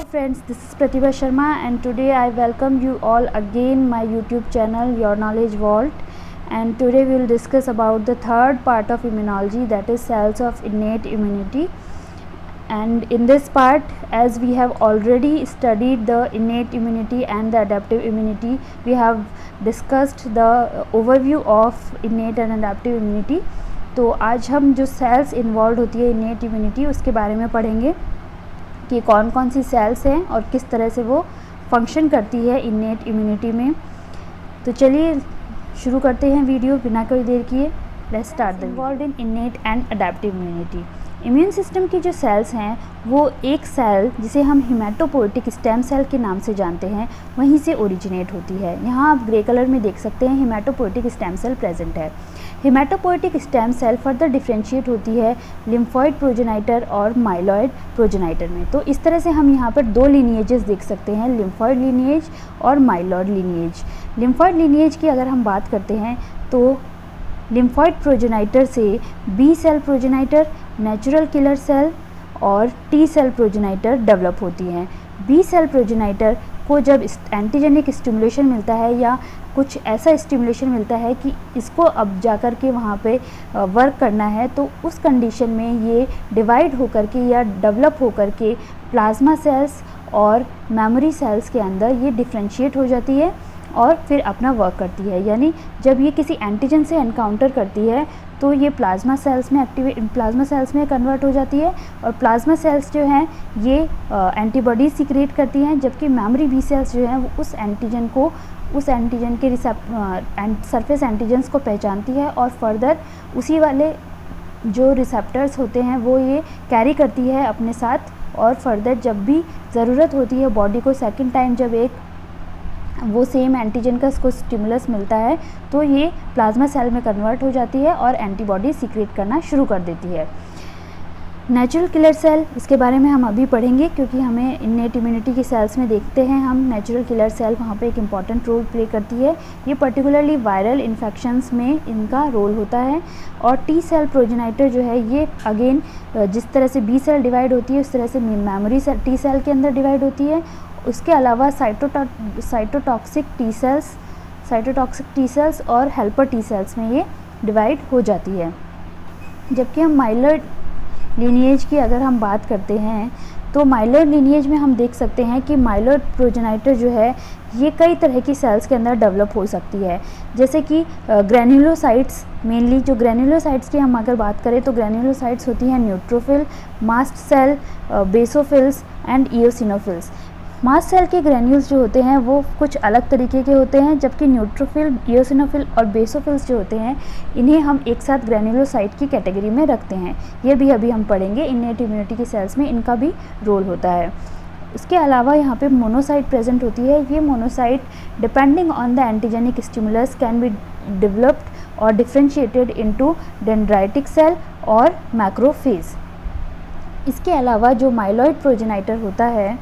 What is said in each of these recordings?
friends, this is Pratibha Sharma and today I welcome you all again my YouTube channel Your Knowledge Vault, and today we will discuss about the third part of immunology, that is cells of innate immunity. And in this part, as we have already studied the innate immunity and the adaptive immunity, we have discussed the overview of innate and adaptive immunity. तो आज हम जो sales involve होती है innate immunity उसके बारे में पढ़ेंगे कि कौन कौन सी सेल्स हैं और किस तरह से वो फंक्शन करती है innate immunity में। तो चलिए शुरू करते हैं वीडियो बिना कोई देर किए। Let's start the involve in innate and adaptive immunity. Immune system की जो सेल्स हैं वो एक सेल जिसे हम हिमेटोपोइटिक स्टेम सेल के नाम से जानते हैं वहीं से ओरिजिनेट होती है। यहाँ आप ग्रे कलर में देख सकते हैं हिमेटोपोइटिक स्टेम सेल प्रेजेंट है। Hematopoietic stem cell further differentiate होती है लिम्फॉइड प्रोजेनाइटर और माइलॉइड प्रोजेनाइटर में। तो इस तरह से हम यहाँ पर दो लीनिएजेस देख सकते हैं, लिम्फॉइड लीनिएज और माइलॉइड लीनिएज। लिम्फॉइड लीनिएज की अगर हम बात करते हैं तो लिम्फॉइड प्रोजेनाइटर से B cell progenitor, natural killer cell और टी सेल प्रोजेनाइटर डेवलप होती हैं। बी सेल प्रोजेनाइटर को जब एंटीजेनिक स्टिमुलेशन मिलता है या कुछ ऐसा स्टिमुलेशन मिलता है कि इसको अब जाकर के वहाँ पे वर्क करना है, तो उस कंडीशन में ये डिवाइड होकर के या डेवलप होकर के प्लाज्मा सेल्स और मेमोरी सेल्स के अंदर ये डिफ्रेंशिएट हो जाती है और फिर अपना वर्क करती है। यानी जब ये किसी एंटीजन से एनकाउंटर करती है तो ये प्लाज्मा सेल्स में कन्वर्ट हो जाती है और प्लाज्मा सेल्स जो हैं ये एंटीबॉडी सीक्रेट करती हैं, जबकि मेमोरी बी सेल्स जो हैं वो उस एंटीजन के सरफेस एंटीजन्स को पहचानती है और फर्दर उसी वाले जो रिसेप्टर्स होते हैं वो ये कैरी करती है अपने साथ, और फर्दर जब भी ज़रूरत होती है बॉडी को सेकेंड टाइम जब एक वो सेम एंटीजन का इसको स्टिमुलस मिलता है तो ये प्लाज्मा सेल में कन्वर्ट हो जाती है और एंटीबॉडी सीक्रेट करना शुरू कर देती है। नेचुरल किलर सेल, इसके बारे में हम अभी पढ़ेंगे क्योंकि हमें इन्नेट इम्यूनिटी की सेल्स में देखते हैं हम नेचुरल किलर सेल वहाँ पे एक इम्पॉर्टेंट रोल प्ले करती है। ये पर्टिकुलरली वायरल इन्फेक्शंस में इनका रोल होता है। और टी सेल प्रोजेनाइटर जो है ये अगेन जिस तरह से बी सेल डिवाइड होती है उस तरह से मेमोरी सेल टी सेल के अंदर डिवाइड होती है। उसके अलावा साइटोटॉक्सिक टी सेल्स और हेल्पर टी सेल्स में ये डिवाइड हो जाती है। जबकि हम माइलॉइड लीनिएज की अगर हम बात करते हैं तो माइलॉइड लीनिएज में हम देख सकते हैं कि माइलॉइड प्रोजेनाइटर जो है ये कई तरह की सेल्स के अंदर डेवलप हो सकती है, जैसे कि ग्रैन्युलोसाइट्स। मेनली जो ग्रैन्युलोसाइट्स की हम अगर बात करें तो ग्रैन्युलोसाइट्स होती हैं neutrophil, mast cell, basophils and eosinophils. Mast cell के ग्रैन्यूल्स जो होते हैं वो कुछ अलग तरीके के होते हैं, जबकि न्यूट्रोफिल, इओसिनोफिल और बेसोफिल्स जो होते हैं इन्हें हम एक साथ ग्रैन्युलोसाइट की कैटेगरी में रखते हैं। ये भी अभी हम पढ़ेंगे। इन्नेट इम्यूनिटी की सेल्स में इनका भी रोल होता है। इसके अलावा यहाँ पे मोनोसाइट प्रेजेंट होती है। ये monocyte depending on the antigenic stimulus can be developed और डिफ्रेंशिएटेड इनटू डेंड्राइटिक सेल और मैक्रोफेज। इसके अलावा जो माइलॉइड प्रोजेनाइटर होता है,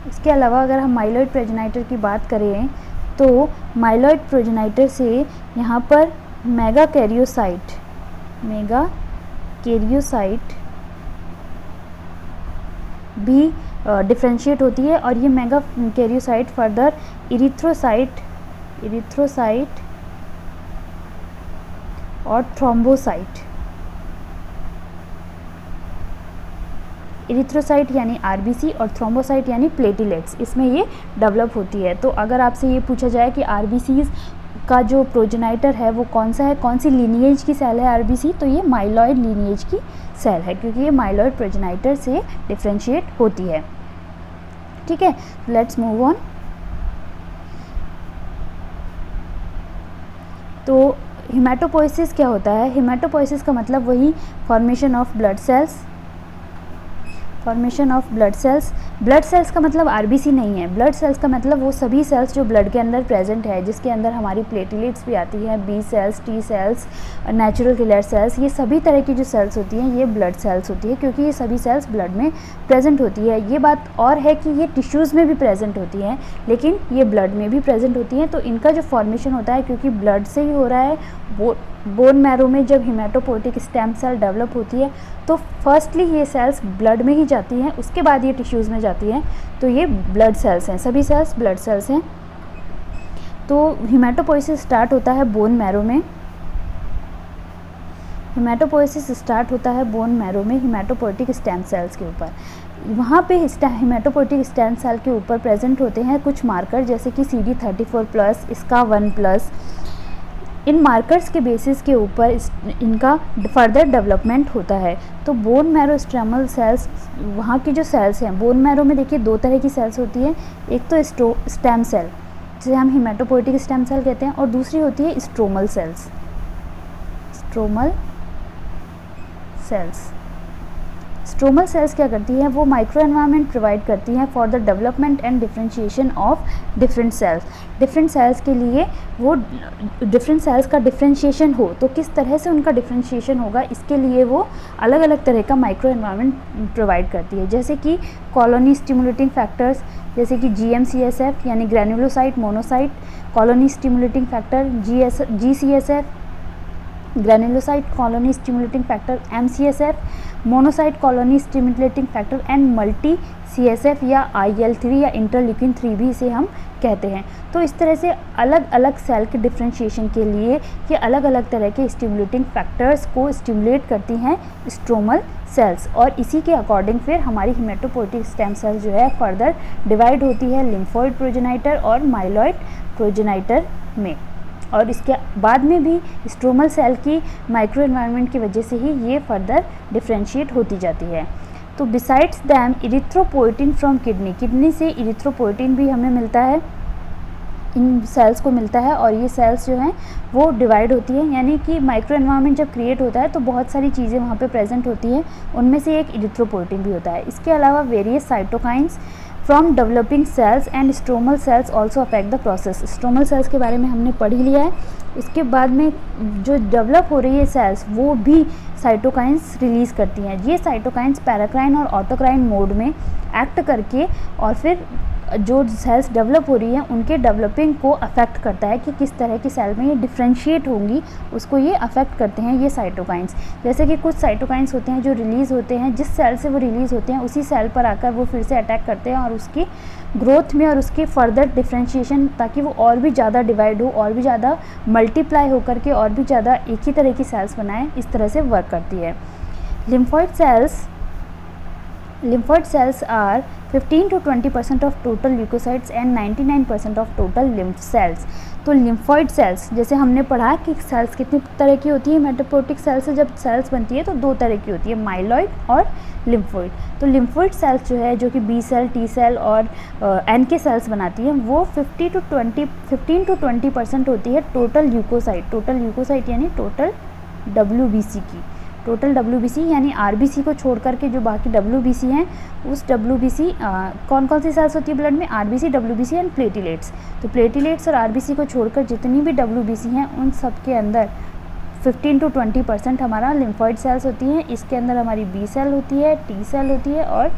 इसके अलावा अगर हम माइलॉइड प्रोजेनाइटर की बात करें तो माइलॉइड प्रोजेनाइटर से यहाँ पर मेगा कैरियोसाइट भी डिफ्रेंशिएट होती है और ये मेगा कैरियोसाइट फर्दर इरिथ्रोसाइट और थ्रोम्बोसाइट, इरिथ्रोसाइट यानी आरबीसी और थ्रोम्बोसाइट यानी प्लेटलेट्स, इसमें ये डेवलप होती है। तो अगर आपसे ये पूछा जाए कि आरबीसीज का जो प्रोजेनाइटर है वो कौन सा है, कौन सी लीनिएज की सेल है आरबीसी, तो ये माइलॉइड लीनिएज की सेल है क्योंकि ये माइलॉइड प्रोजेनाइटर से डिफ्रेंशिएट होती है। ठीक है, लेट्स मूव ऑन। तो हिमेटोपोइसिस क्या होता है? हिमेटोपोइसिस का मतलब वही formation of blood cells formation of blood cells. Blood cells का मतलब आरबीसी नहीं है, ब्लड सेल्स का मतलब वो सभी सेल्स जो ब्लड के अंदर प्रेजेंट है, जिसके अंदर हमारी प्लेटलेट्स भी आती हैं, B cells, T cells, natural killer cells, ये सभी तरह की जो सेल्स होती हैं ये ब्लड सेल्स होती है, क्योंकि ये सभी सेल्स ब्लड में प्रेजेंट होती है। ये बात और है कि ये टिश्यूज़ में भी प्रेजेंट होती हैं, लेकिन ये ब्लड में भी प्रेजेंट होती हैं। तो इनका जो फॉर्मेशन होता है, क्योंकि ब्लड से ही हो रहा है, बोन मैरो में जब हिमेटोपोइटिक स्टेम सेल डेवलप होती है तो फर्स्टली ये सेल्स ब्लड में ही जाती हैं, उसके बाद ये टिश्यूज़ में जाती हैं। तो ये ब्लड सेल्स हैं, सभी सेल्स ब्लड सेल्स हैं। तो हिमेटोपोइसिस स्टार्ट होता है बोन मैरो में, हिमेटोपोइसिस स्टार्ट होता है बोन मैरो में हिमेटोपोइटिक स्टेम सेल्स के ऊपर। वहाँ पे हिमेटोपोइटिक स्टेम सेल के ऊपर प्रेजेंट होते हैं कुछ मार्कर, जैसे कि CD34+, इसका 1+। इन मार्कर्स के बेसिस के ऊपर इनका फर्दर डेवलपमेंट होता है। तो बोन मैरो स्ट्रेमल सेल्स, वहाँ की जो सेल्स हैं बोन मैरो में, देखिए दो तरह की सेल्स होती है, एक तो स्टेम सेल जिसे हम हिमेटोपोइटिक स्टेम सेल कहते हैं, और दूसरी होती है stromal cells. Stromal cells, stromal cells क्या करती हैं, वो माइक्रो एनवायरनमेंट प्रोवाइड करती हैं for the development and differentiation of different cells. Different cells के लिए वो डिफरेंट सेल्स का डिफरेंशिएशन हो, तो किस तरह से उनका डिफरेंशिएशन होगा, इसके लिए वो अलग अलग तरह का माइक्रो एनवायरनमेंट प्रोवाइड करती है। जैसे कि कॉलोनी स्टिमुलेटिंग फैक्टर्स, जैसे कि GMCSF यानी granulocyte monocyte colony stimulating factor, GCSF granulocyte colony stimulating factor, MCSF monocyte colony stimulating factor, and multi CSF या IL-3 या इंटरल्यूकिन 3 भी इसे हम कहते हैं। तो इस तरह से अलग अलग सेल के डिफरेंशिएशन के लिए ये अलग अलग तरह के स्टिमुलेटिंग फैक्टर्स को स्टिमुलेट करती हैं स्ट्रोमल सेल्स, और इसी के अकॉर्डिंग फिर हमारी हिमेटोपोइटिक स्टेम सेल जो है फर्दर डिवाइड होती है लिम्फोइड प्रोजेनाइटर और माइलॉइड प्रोजेनाइटर में। और इसके बाद में भी स्ट्रोमल सेल की माइक्रो एनवायरनमेंट की वजह से ही ये फर्दर डिफ्रेंशिएट होती जाती है। तो besides them erythropoietin from kidney, kidney से इरिथ्रोपोइटिन भी हमें मिलता है, इन सेल्स को मिलता है, और ये सेल्स जो हैं वो डिवाइड होती है, यानी कि माइक्रो एनवायरनमेंट जब क्रिएट होता है तो बहुत सारी चीज़ें वहाँ पे प्रेजेंट होती हैं, उनमें से एक इरिथ्रोपोइटिन भी होता है। इसके अलावा various cytokines from developing cells and stromal cells also affect the process. Stromal cells के बारे में हमने पढ़ ही लिया है। इसके बाद में जो डेवलप हो रही है सेल्स वो भी साइटोकाइंस रिलीज़ करती हैं। ये साइटोकाइंस पैराक्राइन और ऑटोक्राइन मोड में एक्ट करके और फिर जो सेल्स डेवलप हो रही हैं उनके डेवलपिंग को अफेक्ट करता है कि किस तरह की सेल में ये डिफ्रेंशिएट होंगी, उसको ये अफेक्ट करते हैं ये साइटोकाइंस। जैसे कि कुछ साइटोकाइंस होते हैं जो रिलीज़ होते हैं, जिस सेल से वो रिलीज़ होते हैं उसी सेल पर आकर वो फिर से अटैक करते हैं और उसकी ग्रोथ में और उसकी फर्दर डिफ्रेंशिएशन, ताकि वो और भी ज़्यादा डिवाइड हो, और भी ज़्यादा मल्टीप्लाई होकर के और भी ज़्यादा एक ही तरह की सेल्स बनाएं, इस तरह से वर्क करती है। lymphoid cells are 15 to 20% of total leukocytes and 99% of total lymph cells। तो lymphoid cells जैसे हमने पढ़ा कि सेल्स कितनी तरह की होती है, हेमेटोपोइटिक सेल से जब सेल्स बनती है तो दो तरह की होती है, माइलॉइड और लिम्फोइड। तो लिम्फोइड सेल्स जो है, जो कि बी सेल, टी सेल और NK सेल्स बनाती है, वो 15 to 20% होती है टोटल ल्यूकोसाइट। टोटल ल्यूकोसाइट यानी टोटल WBC की, टोटल WBC यानी RBC को छोड़ करके जो बाकी WBC हैं, उस WBC कौन कौन सी सेल्स होती है ब्लड में, RBC, WBC एंड प्लेटिलेट्स। तो प्लेटिलेट्स और RBC को छोड़कर जितनी भी WBC हैं उन सब के अंदर 15 to 20% हमारा लिम्फोइड सेल्स होती हैं। इसके अंदर हमारी बी सेल होती है, टी सेल होती है और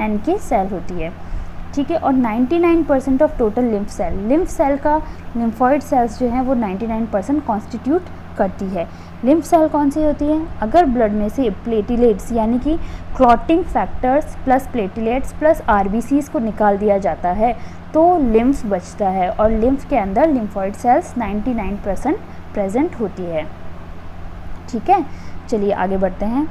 NK सेल होती है, ठीक है। और 99% ऑफ टोटल लिम्फ सेल का लिम्फोइड सेल्स जो हैं वो 99% कॉन्स्टिट्यूट करती है। लिम्फ सेल कौन सी होती है, अगर ब्लड में से प्लेटिलेट्स यानी कि clotting factors plus platelets plus RBCs को निकाल दिया जाता है तो लिम्फ बचता है, और लिम्फ के अंदर लिम्फोइड सेल्स 99% प्रेजेंट होती है, ठीक है। चलिए आगे बढ़ते हैं।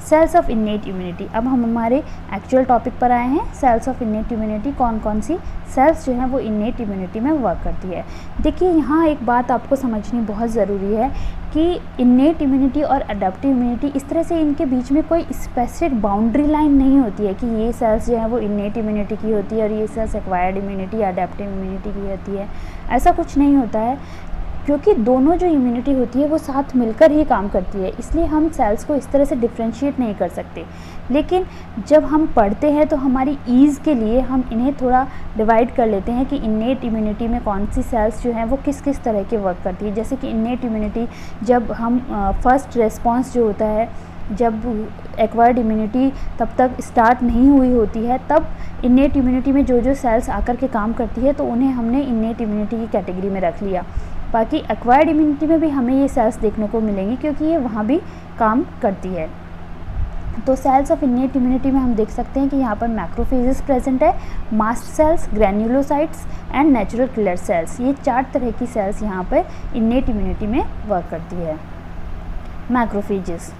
सेल्स ऑफ इन्नेट इम्यूनिटी, अब हम हमारे एक्चुअल टॉपिक पर आए हैं। सेल्स ऑफ इन्नेट इम्यूनिटी, कौन कौन सी सेल्स जो हैं वो इन्नेट इम्यूनिटी में वर्क करती है। देखिए यहाँ एक बात आपको समझनी बहुत ज़रूरी है कि इन्नेट इम्यूनिटी और अडेप्टिव इम्यूनिटी, इस तरह से इनके बीच में कोई स्पेसिफिक बाउंड्री लाइन नहीं होती है कि ये सेल्स जो है वो इन्नेट इम्यूनिटी की होती है और ये सेल्स एक्वायर्ड इम्यूनिटी या अडेप्टिव इम्यूनिटी की होती है, ऐसा कुछ नहीं होता है। क्योंकि दोनों जो इम्यूनिटी होती है वो साथ मिलकर ही काम करती है, इसलिए हम सेल्स को इस तरह से डिफ्रेंशिएट नहीं कर सकते। लेकिन जब हम पढ़ते हैं तो हमारी ईज़ के लिए हम इन्हें थोड़ा डिवाइड कर लेते हैं कि इन्नेट इम्यूनिटी में कौन सी सेल्स जो हैं वो किस किस तरह के वर्क करती है। जैसे कि इन्नेट इम्यूनिटी, जब हम फर्स्ट रेस्पॉन्स जो होता है, जब एक्वायर्ड इम्यूनिटी तब तक स्टार्ट नहीं हुई होती है, तब इन्नेट इम्यूनिटी में जो जो सेल्स आकर के काम करती है तो उन्हें हमने इन्नेट इम्यूनिटी की कैटेगरी में रख लिया। बाकी एक्वायर्ड इम्यूनिटी में भी हमें ये सेल्स देखने को मिलेंगी क्योंकि ये वहाँ भी काम करती है। तो सेल्स ऑफ इन्नेट इम्यूनिटी में हम देख सकते हैं कि यहाँ पर मैक्रोफेजेस प्रेजेंट है, mast cells, granulocytes and natural killer cells. ये 4 तरह की सेल्स यहाँ पर इन्नेट इम्यूनिटी में वर्क करती है। मैक्रोफेजेस,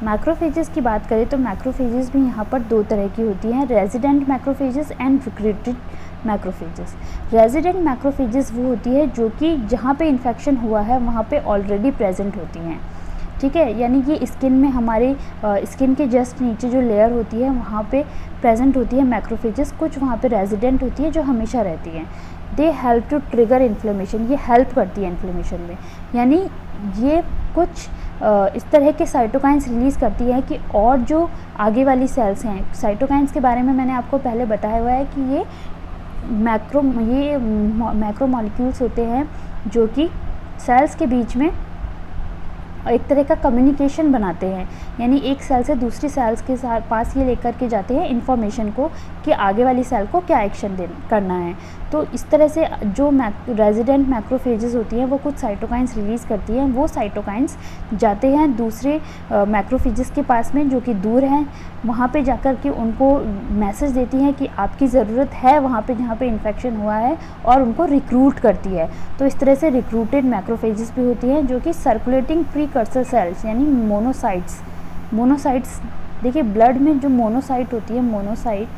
मैक्रोफेजेस की बात करें तो मैक्रोफेजेस भी यहाँ पर 2 तरह की होती हैं, resident macrophages and recruited macrophages. Resident macrophages वो होती है जो कि जहाँ पे इन्फेक्शन हुआ है वहाँ पे ऑलरेडी प्रेजेंट होती हैं, ठीक है। यानी कि स्किन में, हमारे स्किन के जस्ट नीचे जो लेयर होती है वहाँ पे प्रेजेंट होती है मैक्रोफेजेस। कुछ वहाँ पे रेजिडेंट होती है जो हमेशा रहती हैं। They help to trigger inflammation, ये हेल्प करती है इन्फ्लेमेशन में। यानी ये कुछ इस तरह के साइटोकाइंस रिलीज़ करती है कि और जो आगे वाली सेल्स हैं, साइटोकाइंस के बारे में मैंने आपको पहले बताया हुआ है कि ये मैक्रो मॉलिक्यूल्स होते हैं जो कि सेल्स के बीच में एक तरह का कम्युनिकेशन बनाते हैं। यानी एक सेल से दूसरी सेल्स के साथ पास ये लेकर के जाते हैं इन्फॉर्मेशन को कि आगे वाली सेल को क्या एक्शन करना है। तो इस तरह से जो रेजिडेंट मैक्रोफेजेस होती हैं वो कुछ साइटोकाइंस रिलीज़ करती हैं। वो साइटोकाइंस जाते हैं दूसरे मैक्रोफेजेस के पास में जो कि दूर हैं, वहाँ पे जाकर के उनको मैसेज देती हैं कि आपकी ज़रूरत है वहाँ पे जहाँ पे इन्फेक्शन हुआ है, और उनको रिक्रूट करती है। तो इस तरह से रिक्रूटेड मैक्रोफेजेस भी होती हैं जो कि सर्कुलेटिंग प्रीकर्सर सेल्स यानी मोनोसाइट्स देखिए ब्लड में जो मोनोसाइट होती है, मोनोसाइट,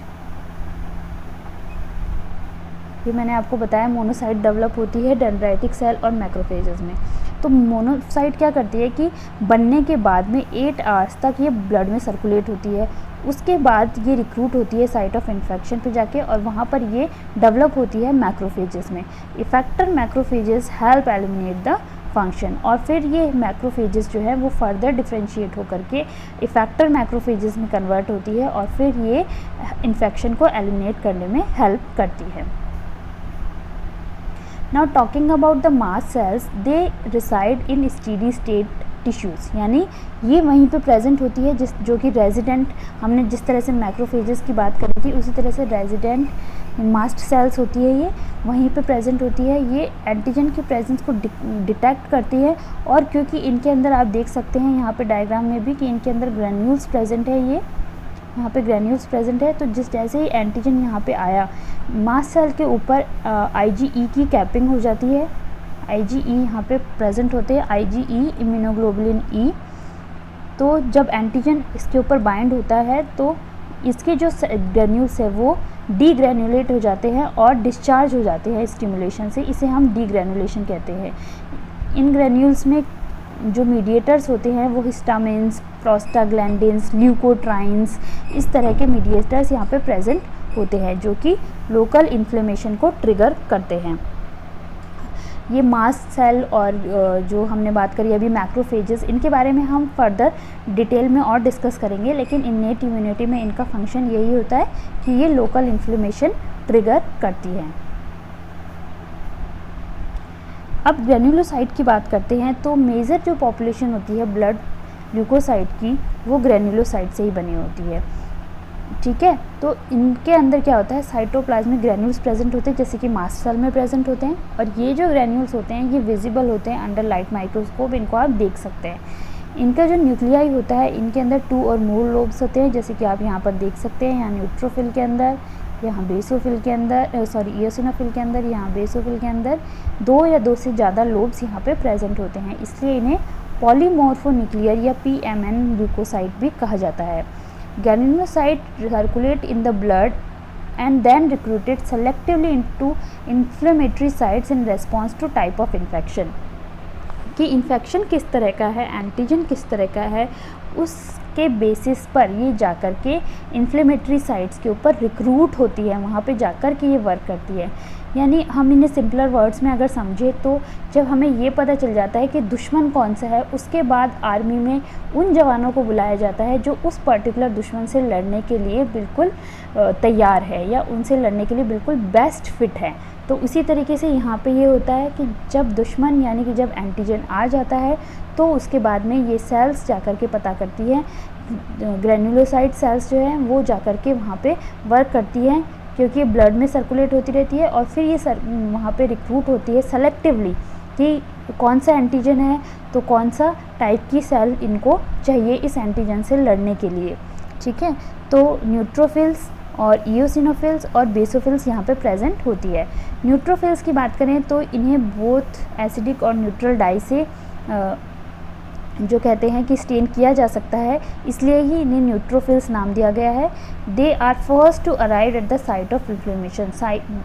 ये मैंने आपको बताया मोनोसाइट डेवलप होती है डेंड्राइटिक सेल और मैक्रोफेजेस में। तो मोनोसाइट क्या करती है कि बनने के बाद में 8 आवर्स तक ये ब्लड में सर्कुलेट होती है। उसके बाद ये रिक्रूट होती है साइट ऑफ इन्फेक्शन पे जाके, और वहाँ पर ये डेवलप होती है मैक्रोफेजेस में। Effector macrophages help eliminate the function, और फिर ये मैक्रोफेजेस जो है वो फर्दर डिफ्रेंशिएट होकर के इफेक्टर मैक्रोफेजेस में कन्वर्ट होती है, और फिर ये इन्फेक्शन को एलिमिनेट करने में हेल्प करती है। Now talking about the mast cells, they reside in steady state tissues, यानी ये वहीं पे प्रेजेंट होती है जो कि रेजिडेंट, हमने जिस तरह से मैक्रोफेजेस की बात करी थी उसी तरह से रेजिडेंट मास्ट सेल्स होती है, ये वहीं पे प्रेजेंट होती है। ये एंटीजन की प्रेजेंस को डिटेक्ट करती है, और क्योंकि इनके अंदर आप देख सकते हैं यहाँ पे डायग्राम में भी कि इनके अंदर ग्रैन्यूल्स प्रेजेंट है, ये यहाँ पे ग्रैन्यूल्स प्रेजेंट है। तो जिस जैसे ही एंटीजन यहाँ पे आया, मास्ट सेल के ऊपर IgE की कैपिंग हो जाती है। IgE यहाँ पे प्रेजेंट होते हैं, IgE इम्यूनोग्लोबुलिन E। तो जब एंटीजन इसके ऊपर बाइंड होता है तो इसके जो ग्रैन्यूल्स है वो डीग्रैन्युलेट हो जाते हैं और डिस्चार्ज हो जाते हैं स्टिमुलेशन से, इसे हम डीग्रैन्युलेशन कहते हैं। इन ग्रैन्यूल्स में जो मीडिएटर्स होते हैं वो हिस्टामिन्स, प्रोस्टाग्लैंडिन्स, ल्यूकोट्राइन्स, इस तरह के मीडिएटर्स यहाँ पे प्रेजेंट होते हैं जो कि लोकल इन्फ्लेमेशन को ट्रिगर करते हैं। ये मास्ट सेल और जो हमने बात करी अभी मैक्रोफेजेस, इनके बारे में हम फर्दर डिटेल में और डिस्कस करेंगे, लेकिन इन्नेट इम्यूनिटी में इनका फंक्शन यही होता है कि ये लोकल इन्फ्लेमेशन ट्रिगर करती है। अब ग्रैन्युलोसाइट की बात करते हैं तो मेजर जो पॉपुलेशन होती है ब्लड ल्यूकोसाइट की वो ग्रैन्युलोसाइट से ही बनी होती है, ठीक है। तो इनके अंदर क्या होता है, साइटोप्लाज्मिक ग्रैन्यूल्स प्रेजेंट होते हैं जैसे कि मास्ट सेल में प्रेजेंट होते हैं, और ये जो ग्रैन्यूल्स होते हैं ये विजिबल होते हैं अंडर लाइट माइक्रोस्कोप, इनको आप देख सकते हैं। इनका जो न्यूक्लियाई होता है, इनके अंदर 2 और मोर लोब्स होते हैं जैसे कि आप यहाँ पर देख सकते हैं, यहाँ न्यूट्रोफिल के अंदर, यहाँ बेसोफिल के अंदर, इयोसिनोफिल के अंदर, यहाँ बेसोफिल के अंदर 2 या 2 से ज़्यादा लोब्स यहाँ पे प्रेजेंट होते हैं, इसलिए इन्हें पॉलीमॉर्फोन्यूक्लियर या PMN ल्यूकोसाइट भी कहा जाता है। Granulocyte circulate in the blood and then recruited selectively into inflammatory sites in response to type of infection। कि इन्फेक्शन किस तरह का है, एंटीजन किस तरह का है, उसके बेसिस पर ये जाकर के इन्फ्लेमेटरी साइट्स के ऊपर रिक्रूट होती है, वहाँ पे जाकर के ये वर्क करती है। यानी हम इन्हें सिंपलर वर्ड्स में अगर समझे तो जब हमें ये पता चल जाता है कि दुश्मन कौन सा है, उसके बाद आर्मी में उन जवानों को बुलाया जाता है जो उस पर्टिकुलर दुश्मन से लड़ने के लिए बिल्कुल तैयार है या उनसे लड़ने के लिए बिल्कुल बेस्ट फिट है। तो उसी तरीके से यहाँ पे ये होता है कि जब दुश्मन यानी कि जब एंटीजन आ जाता है तो उसके बाद में ये सेल्स जाकर के पता करती है, ग्रेन्युलोसाइट सेल्स जो है वो जाकर के वहाँ पे वर्क करती है, क्योंकि ब्लड में सर्कुलेट होती रहती है और फिर ये वहाँ पे रिक्रूट होती है सेलेक्टिवली कि कौन सा एंटीजन है तो कौन सा टाइप की सेल इनको चाहिए इस एंटीजन से लड़ने के लिए। ठीक है, तो न्यूट्रोफिल्स और इओसिनोफिल्स और बेसोफिल्स यहाँ पे प्रेजेंट होती है। न्यूट्रोफिल्स की बात करें तो इन्हें बोथ एसिडिक और न्यूट्रल डाई से जो कहते हैं कि स्टेन किया जा सकता है, इसलिए ही इन्हें न्यूट्रोफिल्स नाम दिया गया है। They are first to arrive at the site of inflammation.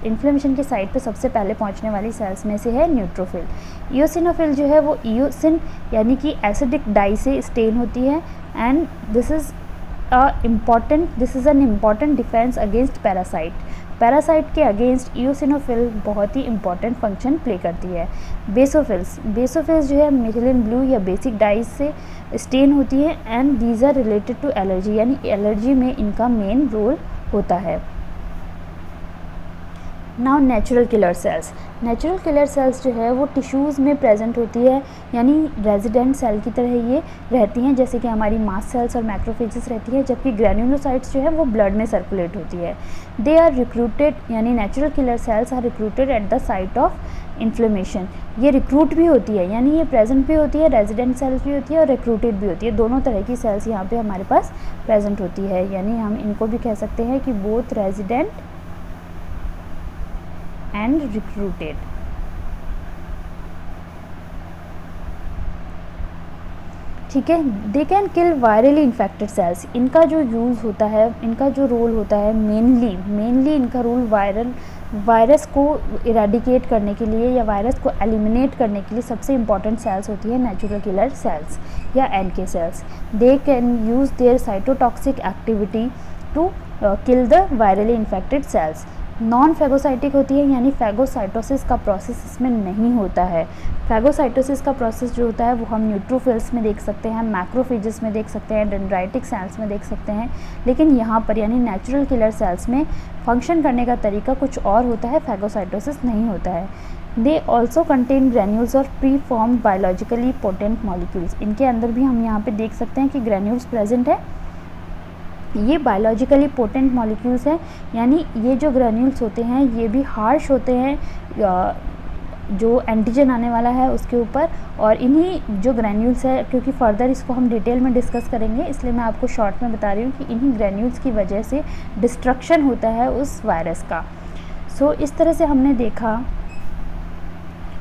Inflammation के साइट पे सबसे पहले पहुंचने वाली सेल्स में से है न्यूट्रोफिल। इओसिनोफिल जो है वो इओसिन यानी कि एसिडिक डाई से स्टेन होती है and this is an important defence against parasite. Parasite के अगेंस्ट इओसिनोफिल बहुत ही इंपॉर्टेंट फंक्शन प्ले करती है। बेसोफिल्स जो है मिथिलिन ब्लू या बेसिक डाइज से स्टेन होती है and these are related to allergy, यानी एलर्जी में इनका मेन रोल होता है। Now natural killer cells. Natural killer cells जो है वो टिश्यूज़ में प्रेजेंट होती है, यानी रेजिडेंट सेल की तरह ये रहती हैं, जैसे कि हमारी मास्ट सेल्स और मैक्रोफेजेस रहती है, जबकि ग्रैन्युलोसाइट्स जो है वो ब्लड में सर्कुलेट होती है। दे आर रिक्रूटेड, यानी natural killer cells are recruited at the site of inflammation. ये रिक्रूट भी होती है, यानी ये प्रेजेंट भी होती है, रेजिडेंट सेल्स भी होती है और रिक्रूटेड भी होती है। दोनों तरह की सेल्स यहाँ पे हमारे पास प्रेजेंट होती है, यानी हम इनको भी कह सकते हैं कि बोथ रेजिडेंट एंड रिक्रूटेड। ठीक है, they can kill virally infected sales. इनका जो यूज़ होता है, इनका जो रोल होता है मेनली इनका रोल वायरस को इरेडिकेट करने के लिए या वायरस को एलिमिनेट करने के लिए सबसे इंपॉर्टेंट सेल्स होती है नेचुरल किलर सेल्स या NK cells. They can use their cytotoxic activity to kill the virally infected cells. Non phagocytic होती है, यानी फैगोसाइटोसिस का प्रोसेस इसमें नहीं होता है। फैगोसाइटोसिस का प्रोसेस जो होता है वो हम न्यूट्रोफिल्स में देख सकते हैं, मैक्रोफेजेस में देख सकते हैं, डेंड्राइटिक सेल्स में देख सकते हैं, लेकिन यहाँ पर यानी नेचुरल किलर सेल्स में फंक्शन करने का तरीका कुछ और होता है, फैगोसाइटोसिस नहीं होता है। दे ऑल्सो कंटेन ग्रैन्यूल्स और pre formed biologically potent molecules. इनके अंदर भी हम यहाँ पे देख सकते हैं कि ग्रैन्यूल्स प्रेजेंट है। ये बायोलॉजिकली पोटेंट मॉलिक्यूल्स हैं, यानी ये जो ग्रैन्यूल्स होते हैं ये भी हार्श होते हैं जो एंटीजन आने वाला है उसके ऊपर, और इन्हीं जो ग्रैन्यूल्स है, क्योंकि फर्दर इसको हम डिटेल में डिस्कस करेंगे इसलिए मैं आपको शॉर्ट में बता रही हूँ कि इन्हीं ग्रैन्यूल्स की वजह से डिस्ट्रक्शन होता है उस वायरस का। सो इस तरह से हमने देखा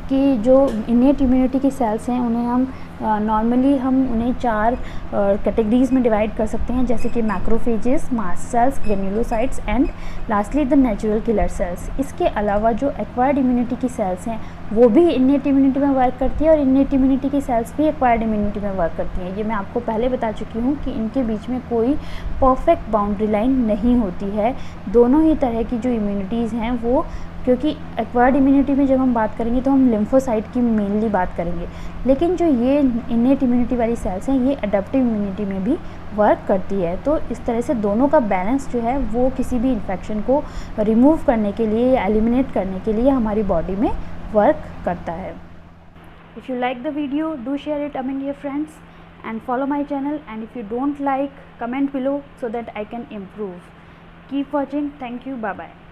कि जो इनेट इम्यूनिटी की सेल्स हैं उन्हें हम नॉर्मली हम उन्हें 4 कैटेगरीज़ में डिवाइड कर सकते हैं, जैसे कि macrophages, mast cells, granulocytes and lastly the natural killer cells. इसके अलावा जो एक्वायर्ड इम्यूनिटी की सेल्स हैं वो भी इनेट इम्यूनिटी में वर्क करती है और इनेट इम्यूनिटी की सेल्स भी एक्वायर्ड इम्यूनिटी में वर्क करती हैं। ये मैं आपको पहले बता चुकी हूँ कि इनके बीच में कोई परफेक्ट बाउंड्री लाइन नहीं होती है। दोनों ही तरह की जो इम्यूनिटीज़ हैं वो, क्योंकि एक्वायर्ड इम्यूनिटी में जब हम बात करेंगे तो हम लिम्फोसाइट की मेनली बात करेंगे, लेकिन जो ये इनेट इम्यूनिटी वाली सेल्स हैं ये अडेप्टिव इम्यूनिटी में भी वर्क करती है। तो इस तरह से दोनों का बैलेंस जो है वो किसी भी इन्फेक्शन को रिमूव करने के लिए या एलिमिनेट करने के लिए हमारी बॉडी में वर्क करता है। If you like the video, do share it among your friends and follow my channel, and if you don't like, comment below so that I can improve. Keep watching. Thank you. Bye bye.